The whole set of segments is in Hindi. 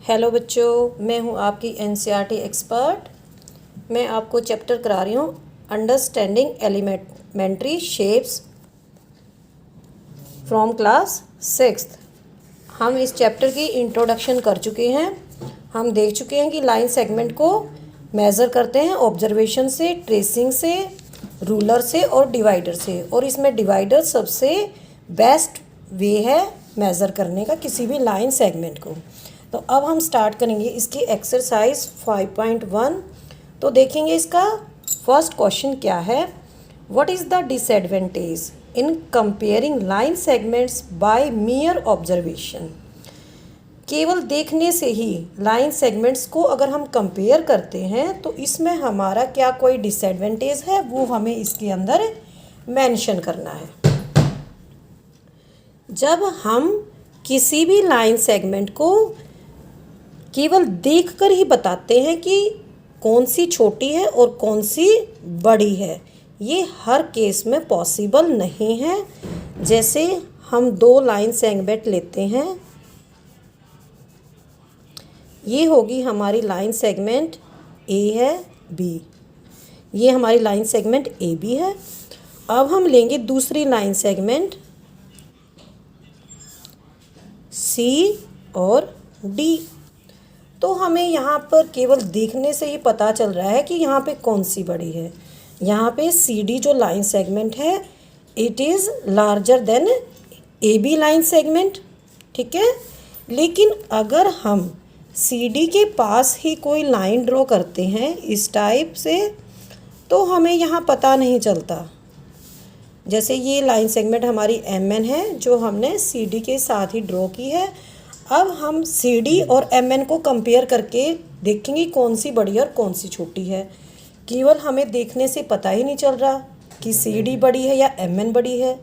हेलो बच्चों, मैं हूं आपकी एनसीईआरटी एक्सपर्ट। मैं आपको चैप्टर करा रही हूं understanding elementary shapes from class 6th। हम इस चैप्टर की इंट्रोडक्शन कर चुके हैं। हम देख चुके हैं कि लाइन सेगमेंट को मेज़र करते हैं ऑब्जर्वेशन से, ट्रेसिंग से, रूलर से और डिवाइडर से। और इसमें डिवाइडर सबसे बेस्ट वे है मेज़र करने का किसी भी लाइन सेगमेंट को। तो अब हम स्टार्ट करेंगे इसकी एक्सरसाइज 5.1। तो देखेंगे इसका फर्स्ट क्वेश्चन क्या है। What is the disadvantage in comparing line segments by mere observation. केवल देखने से ही लाइन सेगमेंट्स को अगर हम कंपेयर करते हैं तो इसमें हमारा क्या कोई डिसएडवांटेज है, वो हमें इसके अंदर मेंशन करना है। जब हम किसी भी लाइन सेगमेंट को केवल देखकर ही बताते हैं कि कौन सी छोटी है और कौन सी बड़ी है, ये हर केस में पॉसिबल नहीं है। जैसे हम दो लाइन सेगमेंट लेते हैं, ये होगी हमारी लाइन सेगमेंट ए है, बी, ये हमारी लाइन सेगमेंट ए बी है। अब हम लेंगे दूसरी लाइन सेगमेंट सी और डी। तो हमें यहाँ पर केवल देखने से ही पता चल रहा है कि यहाँ पे कौन सी बड़ी है। यहाँ पे सी डी जो लाइन सेगमेंट है, it is larger than A B line segment, ठीक है। लेकिन अगर हम सी डी के पास ही कोई लाइन ड्रॉ करते हैं इस टाइप से, तो हमें यहाँ पता नहीं चलता। जैसे ये लाइन सेगमेंट हमारी एम एन है जो हमने सी डी के साथ ही ड्रॉ की है। अब हम सी डी और एम एन को कंपेयर करके देखेंगे कौन सी बड़ी और कौन सी छोटी है। केवल हमें देखने से पता ही नहीं चल रहा कि सी डी बड़ी है या एम एन बड़ी है।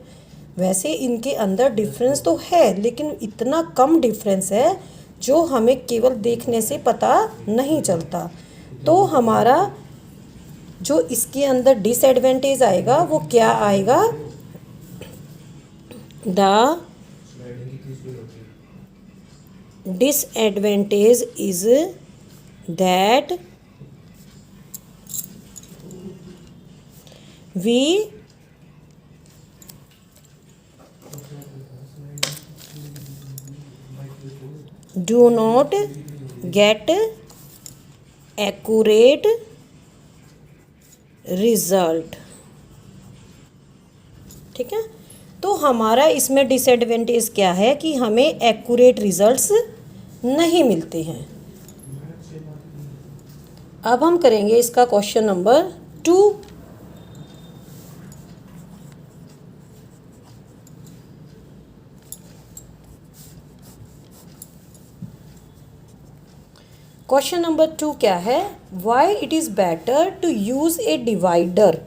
वैसे इनके अंदर डिफरेंस तो है, लेकिन इतना कम डिफरेंस है जो हमें केवल देखने से पता नहीं चलता। तो हमारा जो इसके अंदर डिसएडवांटेज आएगा वो क्या आएगा, the disadvantage is that we do not get accurate result, ठीक है। तो हमारा इसमें डिसएडवांटेज क्या है कि हमें एक्यूरेट रिजल्ट्स नहीं मिलते हैं। अब हम करेंगे इसका क्वेश्चन नंबर 2। क्वेश्चन नंबर 2 क्या है, why it is better to use a divider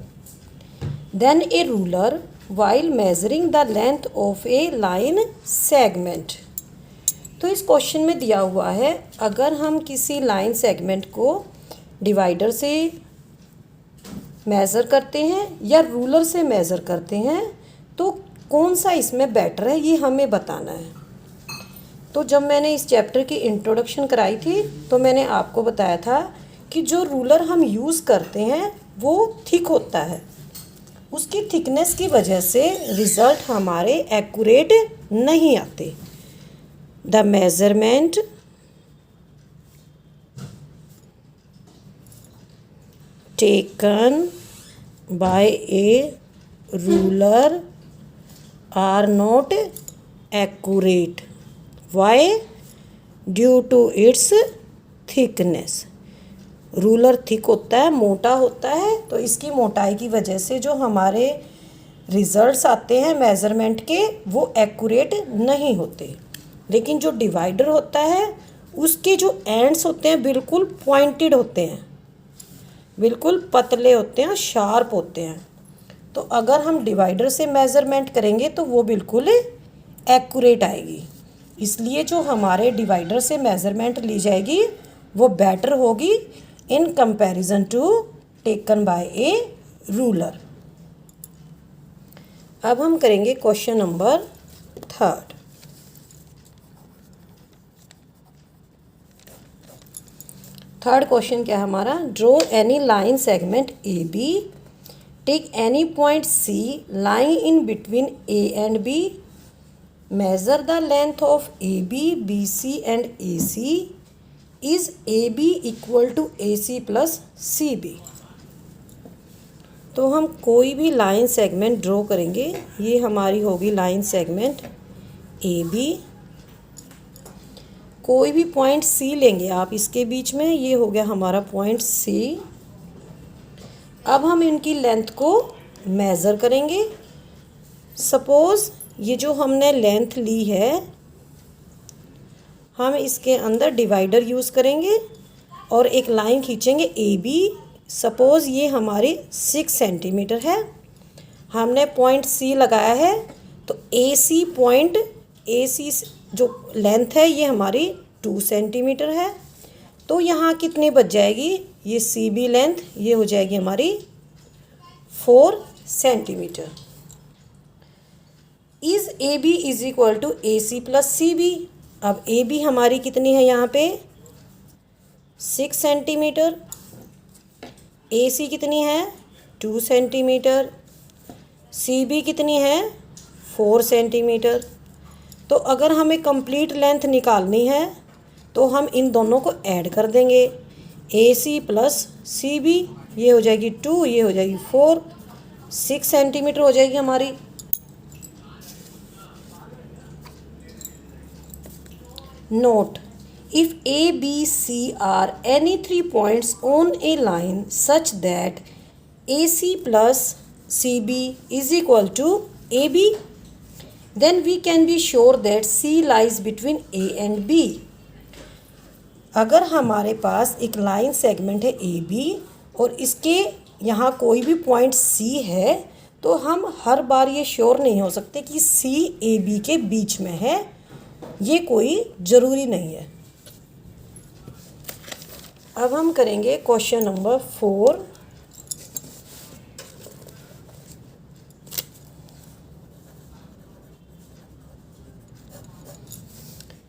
than a ruler while measuring the length of a line segment। तो इस क्वेश्चन में दिया हुआ है, अगर हम किसी लाइन सेगमेंट को डिवाइडर से मेज़र करते हैं या रूलर से मेज़र करते हैं तो कौन सा इसमें बेटर है, ये हमें बताना है। तो जब मैंने इस चैप्टर की इंट्रोडक्शन कराई थी तो मैंने आपको बताया था कि जो रूलर हम यूज़ करते हैं वो थिक होता है, उसकी थिकनेस की वजह से रिज़ल्ट हमारे एक्यूरेट नहीं आते। The measurement taken by a ruler are not accurate, why, due to its thickness. Ruler thick होता है, मोटा होता है, तो इसकी मोटाई की वजह से जो हमारे रिजल्ट्स आते हैं मेज़रमेंट के वो एक्यूरेट नहीं होते। लेकिन जो डिवाइडर होता है उसके जो एंड्स होते हैं बिल्कुल पॉइंटेड होते हैं, बिल्कुल पतले होते हैं, शार्प होते हैं। तो अगर हम डिवाइडर से मेज़रमेंट करेंगे तो वो बिल्कुल एक्यूरेट आएगी। इसलिए जो हमारे डिवाइडर से मेज़रमेंट ली जाएगी वो बेटर होगी in comparison to taken by a ruler। अब हम करेंगे क्वेश्चन नंबर 3। थर्ड क्वेश्चन क्या है हमारा, draw any line segment A B, take any point C line in between A and B, measure the length of AB, BC and AC, is AB equal to AC plus CB। तो हम कोई भी लाइन सेगमेंट ड्रॉ करेंगे, ये हमारी होगी लाइन सेगमेंट AB, कोई भी पॉइंट C लेंगे आप इसके बीच में, ये हो गया हमारा पॉइंट C। अब हम इनकी लेंथ को मेज़र करेंगे। सपोज़ ये जो हमने लेंथ ली है, हम इसके अंदर डिवाइडर यूज़ करेंगे और एक लाइन खींचेंगे ए बी। सपोज़ ये हमारी 6 सेंटीमीटर है, हमने पॉइंट सी लगाया है, तो ए सी पॉइंट, ए सी जो लेंथ है ये हमारी 2 सेंटीमीटर है, तो यहाँ कितनी बच जाएगी, ये सी बी लेंथ ये हो जाएगी हमारी 4 centimetre. Is A B is equal to A C plus C B. अब ए बी हमारी कितनी है यहाँ पे 6 सेंटीमीटर, ए सी कितनी है 2 सेंटीमीटर, सी बी कितनी है 4 सेंटीमीटर। तो अगर हमें कंप्लीट लेंथ निकालनी है तो हम इन दोनों को ऐड कर देंगे, ए सी प्लस सी बी, ये हो जाएगी 2, ये हो जाएगी 4, 6 सेंटीमीटर हो जाएगी हमारी। Note, if A, B, C are any 3 points on a line such that AC plus CB is equal to AB, then we can be sure that C lies between A and B। अगर हमारे पास एक लाइन सेगमेंट है AB और इसके यहाँ कोई भी पॉइंट C है, तो हम हर बार ये श्योर नहीं हो सकते कि C AB के बीच में है, ये कोई ज़रूरी नहीं है। अब हम करेंगे question number 4।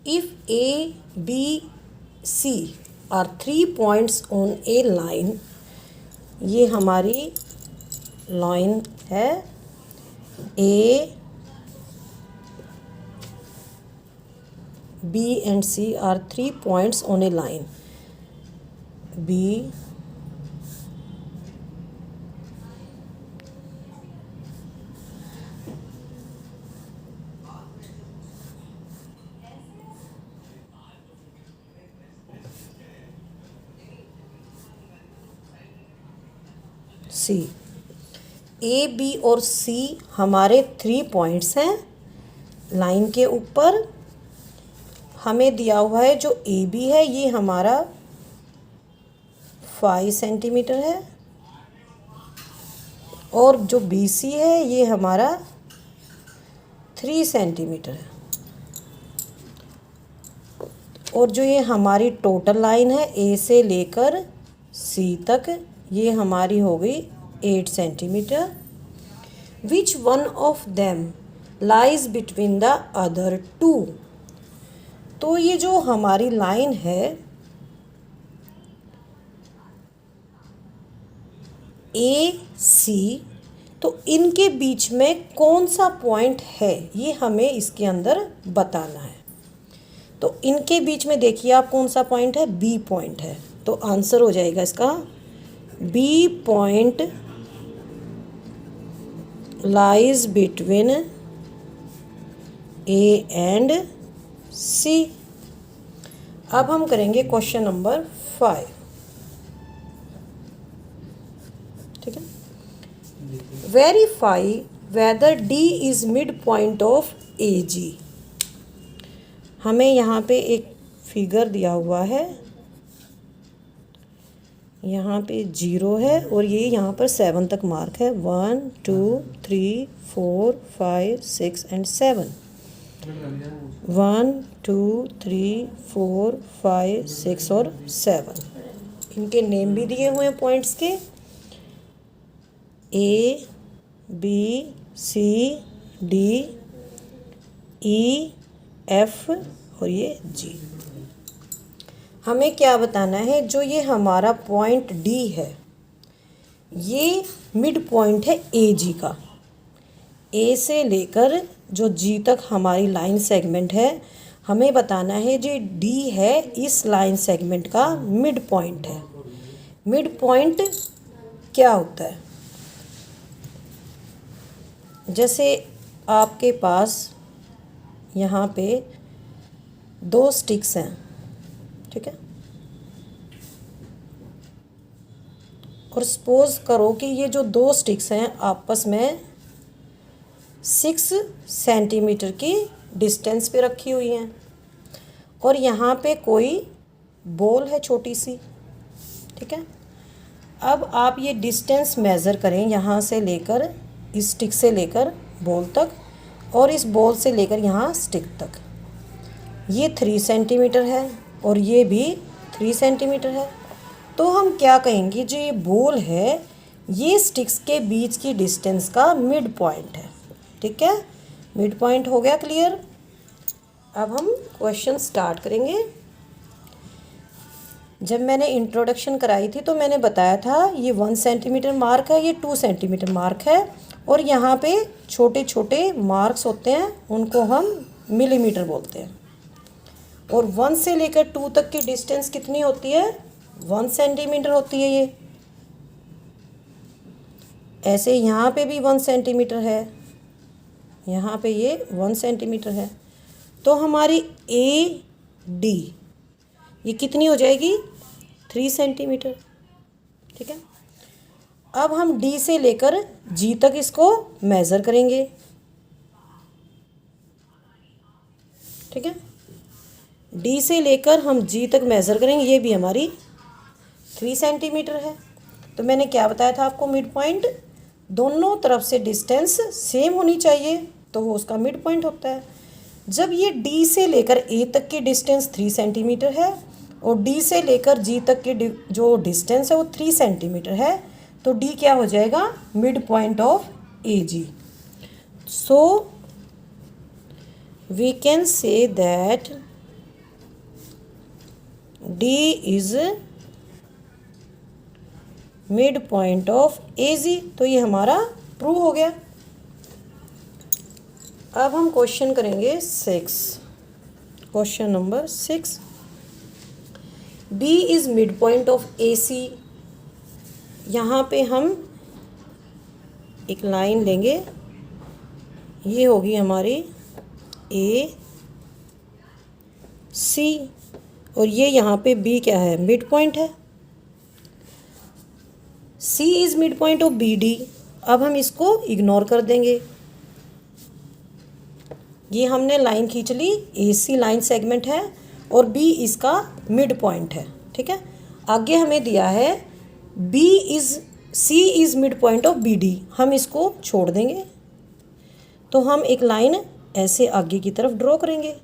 If A B C are 3 points on a line, ये हमारी लाइन है ए, B and C are 3 points on a line B, C। A, B और C हमारे 3 पॉइंट्स हैं लाइन के ऊपर। हमें दिया हुआ है जो ए बी है ये हमारा 5 सेंटीमीटर है, और जो बी सी है ये हमारा 3 सेंटीमीटर है, और जो ये हमारी टोटल लाइन है ए से लेकर सी तक, ये हमारी हो गई 8 centimetre. Which one of them lies between the other 2। तो ये जो हमारी लाइन है ए सी, तो इनके बीच में कौन सा पॉइंट है ये हमें इसके अंदर बताना है। तो इनके बीच में देखिए आप कौन सा पॉइंट है, बी पॉइंट है, तो आंसर हो जाएगा इसका B point lies between A and C. अब हम करेंगे क्वेश्चन नंबर 5, ठीक है। Verify whether D is mid point of A G. हमें यहाँ पे एक फिगर दिया हुआ है, यहाँ पे 0 है और ये यहाँ पर 7 तक मार्क है, 1 2 3 4 5 6 एंड 7, 1 2 3 4 5 6 और 7। इनके नेम भी दिए हुए हैं पॉइंट्स के, A B C D E F और ये जी। हमें क्या बताना है, जो ये हमारा पॉइंट डी है ये मिड पॉइंट है ए जी का। ए से लेकर जो जी तक हमारी लाइन सेगमेंट है, हमें बताना है जो डी है इस लाइन सेगमेंट का मिड पॉइंट है। मिड पॉइंट क्या होता है? जैसे आपके पास यहाँ पे 2 स्टिक्स हैं, ठीक है, और सपोज करो कि ये जो 2 स्टिक्स हैं आपस में 6 सेंटीमीटर की डिस्टेंस पे रखी हुई हैं, और यहाँ पे कोई बॉल है छोटी सी, ठीक है। अब आप ये डिस्टेंस मेज़र करें, यहाँ से लेकर इस स्टिक से लेकर बॉल तक, और इस बॉल से लेकर यहाँ स्टिक तक। ये 3 सेंटीमीटर है और ये भी 3 सेंटीमीटर है। तो हम क्या कहेंगे, जो ये बॉल है ये स्टिक्स के बीच की डिस्टेंस का मिड पॉइंट है, ठीक है। मिड पॉइंट हो गया क्लियर। अब हम क्वेश्चन स्टार्ट करेंगे। जब मैंने इंट्रोडक्शन कराई थी तो मैंने बताया था ये 1 सेंटीमीटर मार्क है, ये 2 सेंटीमीटर मार्क है, और यहाँ पे छोटे छोटे मार्क्स होते हैं उनको हम मिलीमीटर बोलते हैं। और 1 से लेकर 2 तक की डिस्टेंस कितनी होती है? 1 सेंटीमीटर होती है। ये ऐसे यहाँ पे भी 1 सेंटीमीटर है, यहाँ पे ये 1 सेंटीमीटर है। तो हमारी ए डी ये कितनी हो जाएगी? 3 सेंटीमीटर, ठीक है। अब हम डी से लेकर जी तक इसको मेज़र करेंगे, ठीक है। डी से लेकर हम जी तक मेज़र करेंगे, ये भी हमारी 3 सेंटीमीटर है। तो मैंने क्या बताया था आपको, मिड पॉइंट दोनों तरफ से डिस्टेंस सेम होनी चाहिए तो वो उसका मिड पॉइंट होता है। जब ये डी से लेकर ए तक की डिस्टेंस 3 सेंटीमीटर है और डी से लेकर जी तक की जो डिस्टेंस है वो 3 सेंटीमीटर है, तो डी क्या हो जाएगा? Mid point of A G. So we can say that D is mid point of A G. तो ये हमारा प्रूव हो गया। अब हम क्वेश्चन करेंगे 6, question number 6। B is mid point of A C. यहाँ पे हम एक लाइन लेंगे, ये होगी हमारी ए सी, और ये यहाँ पे बी क्या है? मिड पॉइंट है। C is mid point of B D. अब हम इसको इग्नोर कर देंगे, ये हमने लाइन खींच ली, ए सी लाइन सेगमेंट है और बी इसका मिड पॉइंट है, ठीक है। आगे हमें दिया है C is mid point of B D, हम इसको छोड़ देंगे। तो हम एक लाइन ऐसे आगे की तरफ ड्रॉ करेंगे,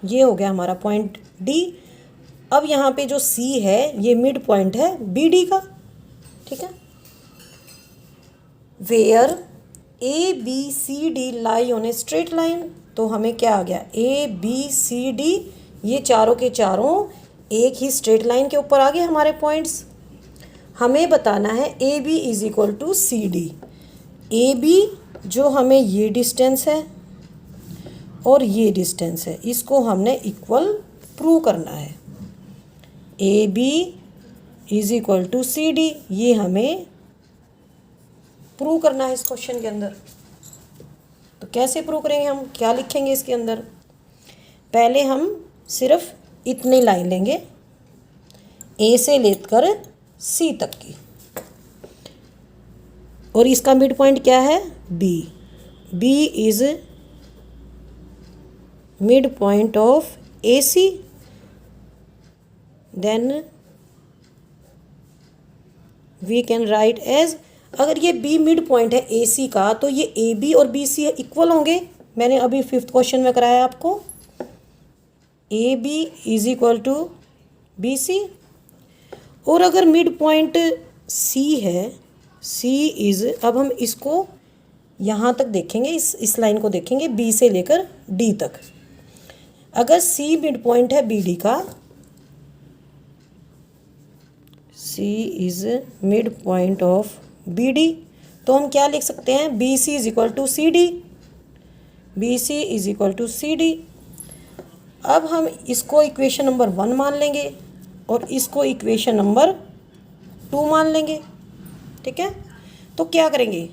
ये हो गया हमारा पॉइंट डी। अब यहाँ पे जो सी है ये मिड पॉइंट है बी डी का, ठीक है। Where A B C D lie on a straight line. तो हमें क्या आ गया? ए बी सी डी ये चारों के चारों एक ही स्ट्रेट लाइन के ऊपर आ गए हमारे पॉइंट्स। हमें बताना है A B is equal to C D. A B जो हमें ये डिस्टेंस है और ये डिस्टेंस है, इसको हमने इक्वल प्रूव करना है। A B is equal to C D, ये हमें प्रूव करना है इस क्वेश्चन के अंदर। तो कैसे प्रूव करेंगे हम, क्या लिखेंगे इसके अंदर? पहले हम सिर्फ इतनी लाइन लेंगे ए से लेकर सी तक की, और इसका मिड पॉइंट क्या है? B. B is mid point of A C. Then we can write as, अगर ये बी मिड पॉइंट है ए सी का तो ये ए बी और बी सी इक्वल होंगे। मैंने अभी 5th क्वेश्चन में कराया आपको, A B is equal to B C. और अगर मिड पॉइंट सी है, सी इज, अब हम इसको यहाँ तक देखेंगे, इस लाइन को देखेंगे बी से लेकर डी तक। अगर सी मिड पॉइंट है बी डी का C is mid point of B D. तो हम क्या लिख सकते हैं, B C is equal to C D, B C is equal to C D. अब हम इसको इक्वेशन नंबर 1 मान लेंगे और इसको इक्वेशन नंबर 2 मान लेंगे। ठीक है, तो क्या करेंगे,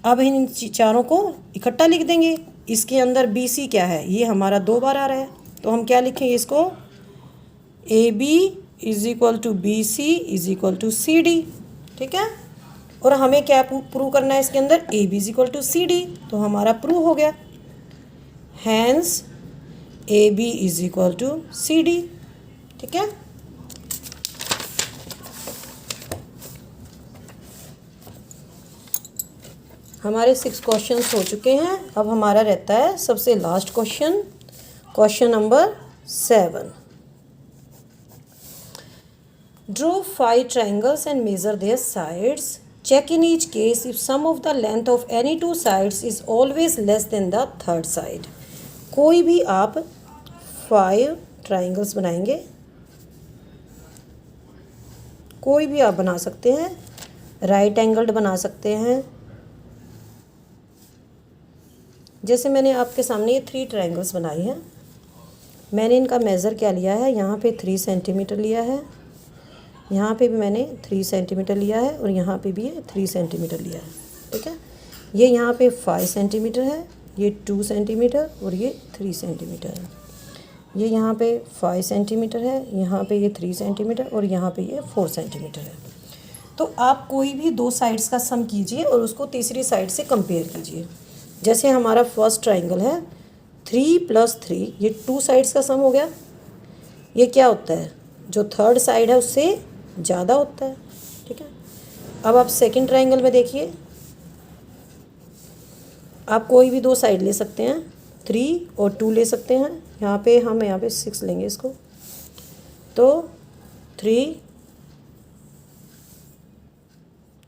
अब इन चारों को इकट्ठा लिख देंगे। इसके अंदर बी सी क्या है, ये हमारा 2 बार आ रहा है, तो हम क्या लिखेंगे इसको, A B is equal to B C is equal to C D. ठीक है, और हमें क्या प्रूव करना है इसके अंदर, A B is equal to C D, तो हमारा प्रूव हो गया। Hence A B is equal to C D. ठीक है, हमारे 6 क्वेश्चंस हो चुके हैं। अब हमारा रहता है सबसे last question, question number 7। Draw 5 triangles and measure their sides. Check in each case if sum of the length of any 2 sides is always less than the third side. कोई भी आप 5 ट्राइंगल्स बनाएंगे, कोई भी आप बना सकते हैं, राइट एंगल्ड बना सकते हैं। जैसे मैंने आपके सामने ये 3 ट्राइंगल्स बनाई हैं, मैंने इनका मेज़र क्या लिया है, यहाँ पे 3 सेंटीमीटर लिया है, यहाँ पे भी मैंने 3 सेंटीमीटर लिया है और यहाँ पे भी 3 सेंटीमीटर लिया है। ठीक है, ये यहाँ पे 5 सेंटीमीटर है, ये 2 सेंटीमीटर और ये 3 सेंटीमीटर है। ये यहाँ पे 5 सेंटीमीटर है, यहाँ पे ये 3 सेंटीमीटर और यहाँ पे ये 4 सेंटीमीटर है। तो आप कोई भी 2 साइड्स का सम कीजिए और उसको तीसरी साइड से कंपेयर कीजिए। जैसे हमारा फर्स्ट ट्राइंगल है 3 + 3, ये 2 साइड्स का सम हो गया। ये क्या होता है, जो थर्ड साइड है उससे ज़्यादा होता है। ठीक है, अब आप सेकंड ट्राइंगल में देखिए, आप कोई भी 2 साइड ले सकते हैं, 3 और 2 ले सकते हैं। यहाँ पे 6 लेंगे इसको, तो 3,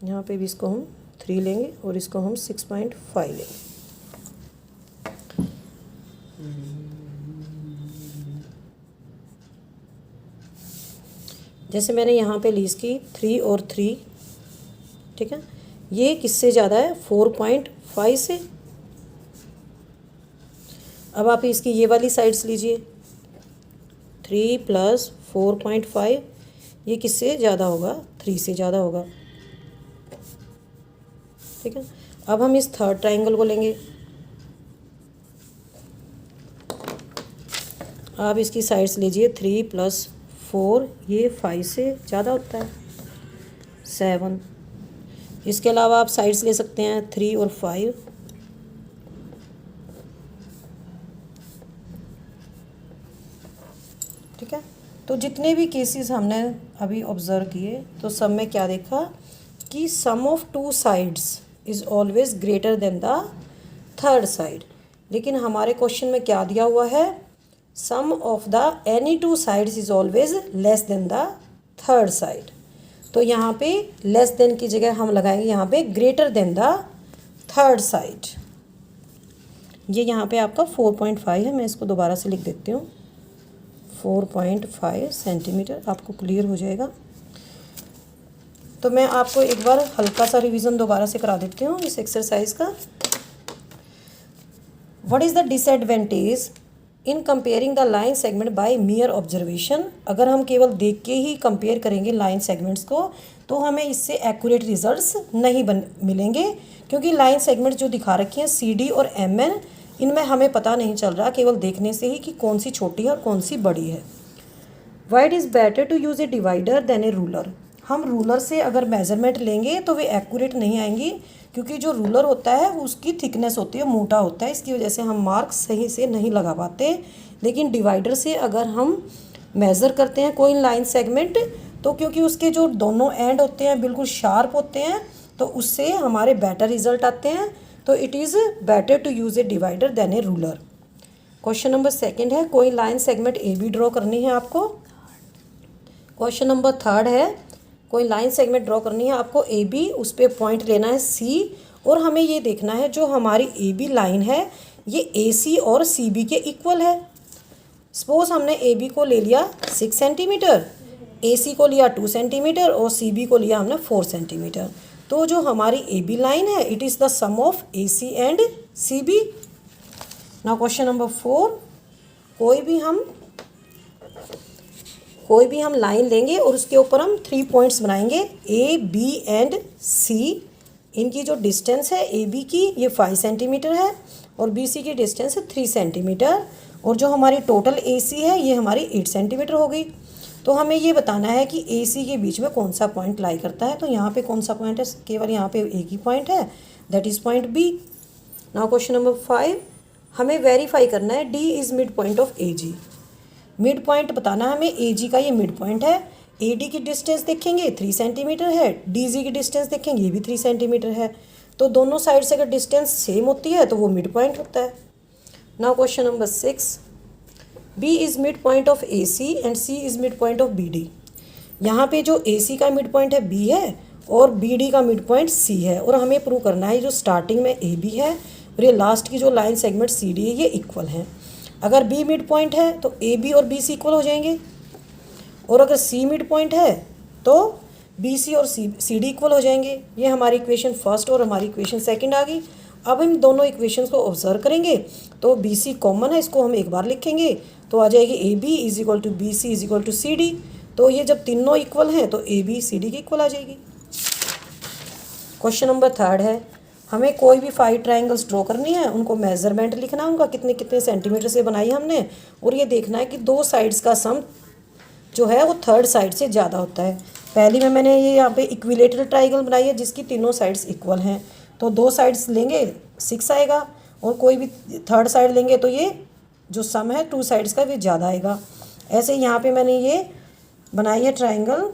यहाँ पे भी इसको हम 3 लेंगे और इसको हम 6.5 लेंगे। जैसे मैंने यहाँ पे ली इसकी 3 और 3। ठीक है, ये किससे ज़्यादा है, 4.5 से। अब आप इसकी ये वाली साइड्स लीजिए, 3 + 4.5, ये किससे ज़्यादा होगा, 3 से ज़्यादा होगा। ठीक है, अब हम इस थर्ड ट्राइंगल को लेंगे। आप इसकी साइड्स लीजिए, 3 + 4, ये 5 से ज़्यादा होता है, 7। इसके अलावा आप साइड्स ले सकते हैं 3 और 5। ठीक है, तो जितने भी केसेस हमने अभी ऑब्ज़र्व किए, तो सब में क्या देखा कि sum of 2 sides is always greater than the third side. लेकिन हमारे क्वेश्चन में क्या दिया हुआ है, sum of the any 2 sides is always less than the third side. तो यहाँ पे लेस देन की जगह हम लगाएंगे यहाँ पे greater than the third side. ये यहाँ पे आपका 4.5 है, मैं इसको दोबारा से लिख देती हूँ, 4.5 सेंटीमीटर, आपको क्लियर हो जाएगा। तो मैं आपको एक बार हल्का सा रिवीजन दोबारा से करा देती हूँ इस एक्सरसाइज का। What is the disadvantage in comparing the line segment by mere observation. अगर हम केवल देख के ही कंपेयर करेंगे लाइन सेगमेंट्स को, तो हमें इससे एक्यूरेट रिजल्ट्स नहीं मिलेंगे, क्योंकि लाइन सेगमेंट जो दिखा रखी हैं CD और MN, इनमें हमें पता नहीं चल रहा केवल देखने से ही कि कौन सी छोटी है और कौन सी बड़ी है। Why it is better to use a divider than a ruler. हम रूलर से अगर मेज़रमेंट लेंगे तो वे एक्यूरेट नहीं आएंगी, क्योंकि जो रूलर होता है उसकी थिकनेस होती है, मोटा होता है, इसकी वजह से हम मार्क्स सही से नहीं लगा पाते। लेकिन डिवाइडर से अगर हम मेज़र करते हैं कोई लाइन सेगमेंट, तो क्योंकि उसके जो दोनों एंड होते हैं बिल्कुल शार्प होते हैं, तो उससे हमारे बेटर रिजल्ट आते हैं। तो it is better to use a divider than a ruler. Question number 2 है, कोई लाइन सेगमेंट AB ड्रॉ करनी है आपको। क्वेश्चन नंबर 3 है, कोई लाइन सेगमेंट ड्रॉ करनी है आपको AB, उस पर पॉइंट लेना है C, और हमें ये देखना है जो हमारी AB लाइन है ये AC और CB के इक्वल है। सपोज हमने AB को ले लिया 6 सेंटीमीटर, AC को लिया 2 सेंटीमीटर और CB को लिया हमने 4 सेंटीमीटर। तो जो हमारी AB लाइन है it is the sum of AC and CB। Now question number 4, कोई भी हम लाइन लेंगे और उसके ऊपर हम 3 पॉइंट्स बनाएंगे A, B एंड C। इनकी जो डिस्टेंस है AB की ये 5 सेंटीमीटर है और BC की डिस्टेंस है 3 सेंटीमीटर और जो हमारी टोटल AC है ये हमारी 8 सेंटीमीटर हो गई। तो हमें ये बताना है कि AC के बीच में कौन सा पॉइंट लाई करता है। तो यहाँ पे कौन सा पॉइंट है, केवल यहाँ पे एक ही पॉइंट है, that is point B। Now question number 5, हमें वेरीफाई करना है D is mid point of AG। Mid point बताना है हमें, AG का ये मिड पॉइंट है। AD की डिस्टेंस देखेंगे 3 सेंटीमीटर है, DG की डिस्टेंस देखेंगे ये भी 3 सेंटीमीटर है। तो दोनों साइड से अगर डिस्टेंस सेम होती है तो वो मिड पॉइंट होता है। Now question number 6, B is mid point of AC and C is mid point of BD। यहाँ पे जो AC का मिड पॉइंट है B है और BD का मिड पॉइंट C है और हमें प्रूव करना है जो स्टार्टिंग में AB है और ये लास्ट की जो लाइन सेगमेंट CD है ये इक्वल है। अगर B मिड पॉइंट है तो AB और BC इक्वल हो जाएंगे और अगर C मिड पॉइंट है तो BC और CD इक्वल हो जाएंगे। ये हमारी इक्वेशन फर्स्ट और हमारी इक्वेशन सेकंड आ गई। अब हम दोनों इक्वेशंस को ऑब्जर्व करेंगे तो BC कॉमन है, इसको हम एक बार लिखेंगे तो आ जाएगी AB is equal to BC is equal to CD। तो ये जब तीनों इक्वल हैं तो AB CD की इक्वल आ जाएगी। क्वेश्चन नंबर 3 है, हमें कोई भी 5 ट्राइंगल्स ड्रॉ करनी है, उनको मेजरमेंट लिखना है, उनका कितने कितने सेंटीमीटर से बनाई हमने और ये देखना है कि 2 साइड्स का सम जो है वो थर्ड साइड से ज़्यादा होता है। पहली में मैंने ये यहाँ पे इक्विलेटरल ट्राइंगल बनाई है जिसकी तीनों साइड्स इक्वल हैं, तो 2 साइड्स लेंगे 6 आएगा और कोई भी थर्ड साइड लेंगे तो ये जो सम है 2 साइड्स का भी ज़्यादा आएगा। ऐसे यहाँ पे मैंने ये बनाई है ट्राइंगल,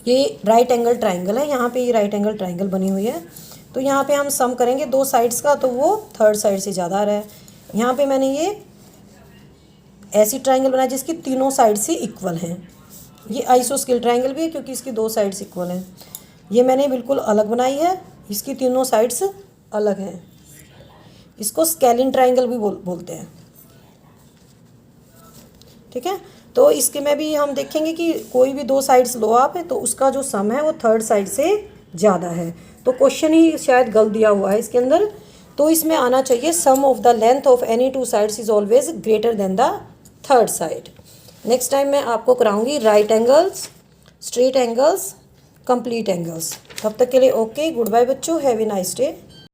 ये राइट एंगल ट्राइंगल है, यहाँ पे ये राइट एंगल ट्राइंगल बनी हुई है। तो यहाँ पे हम सम करेंगे 2 साइड्स का तो वो थर्ड साइड से ज़्यादा आ रहा है। यहाँ पे मैंने ये ऐसी ट्राइंगल बनाई जिसकी तीनों साइड से इक्वल हैं। ये आइसोस्केल ट्राइंगल भी है क्योंकि इसकी 2 साइड्स इक्वल हैं। ये मैंने बिल्कुल अलग बनाई है, इसकी तीनों साइड्स अलग हैं। इसको स्केलिन ट्राइंगल भी बोलते हैं, ठीक है। तो इसके में भी हम देखेंगे कि कोई भी 2 साइड्स लो आप है तो उसका जो सम है वो थर्ड साइड से ज़्यादा है। तो क्वेश्चन ही शायद गलत दिया हुआ है इसके अंदर, तो इसमें आना चाहिए sum of the length of any 2 sides is always greater than the third side. Next time मैं आपको कराऊंगी right angles, straight angles, complete angles. तब तक के लिए ओके, गुड बाय बच्चों, हैव ए नाइस डे।